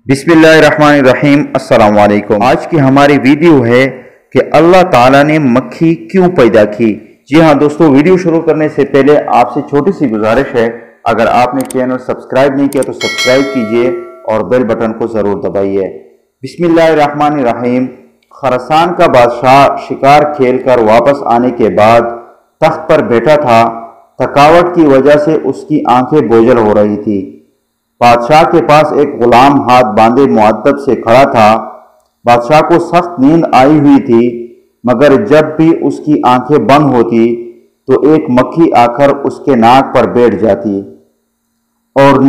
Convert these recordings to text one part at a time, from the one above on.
بسم اللہ الرحمن الرحیم۔ السلام علیکم۔ آج کی ہماری ویڈیو ہے کہ اللہ تعالیٰ نے مکھی کیوں پیدا کی۔ جی ہاں دوستو، ویڈیو شروع کرنے سے پہلے آپ سے چھوٹی سی گزارش ہے، اگر آپ نے چینل سبسکرائب نہیں کیا تو سبسکرائب کیجئے اور بیل بٹن کو ضرور دبائیے۔ بسم اللہ الرحمن الرحیم۔ خراسان کا بادشاہ شکار کھیل کر واپس آنے کے بعد تخت پر بیٹھا تھا۔ تھکاوٹ کی وجہ سے اس کی آنکھیں بوجھل ہو رہی تھی۔ بادشاہ کے پاس ایک غلام ہاتھ باندھے مؤدب سے کھڑا تھا۔ بادشاہ کو سخت نیند آئی ہوئی تھی، مگر جب بھی اس کی آنکھیں بند ہوتی تو ایک مکھی آ کر اس کے ناک پر بیٹھ جاتی، اور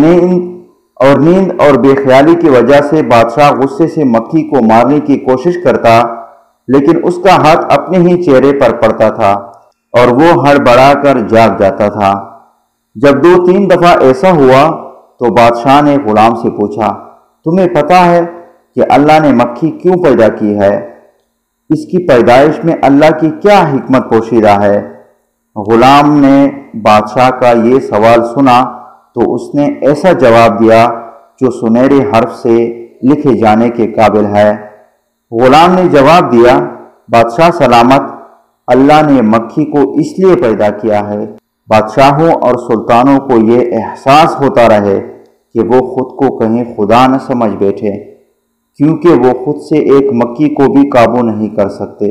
نیند اور بے خیالی کی وجہ سے بادشاہ غصے سے مکھی کو مارنے کی کوشش کرتا، لیکن اس کا ہاتھ اپنے ہی چہرے پر پڑتا تھا اور وہ ہڑبڑا کر جاگ جاتا تھا۔ جب 2-3 دفعہ ایسا ہوا تو بادشاہ نے غلام سے پوچھا، تمہیں پتہ ہے کہ اللہ نے مکھی کیوں پیدا کی ہے؟ اس کی پیدائش میں اللہ کی کیا حکمت پوشیدہ ہے؟ غلام نے بادشاہ کا یہ سوال سنا تو اس نے ایسا جواب دیا جو سنہرے حرف سے لکھے جانے کے قابل ہے۔ غلام نے جواب دیا، بادشاہ سلامت، اللہ نے مکھی کو اس لیے پیدا کیا ہے بادشاہوں اور سلطانوں کو یہ احساس ہوتا رہے کہ وہ خود کو کہیں خدا نہ سمجھ بیٹھے، کیونکہ وہ خود سے ایک مکھی کو بھی قابو نہیں کر سکتے۔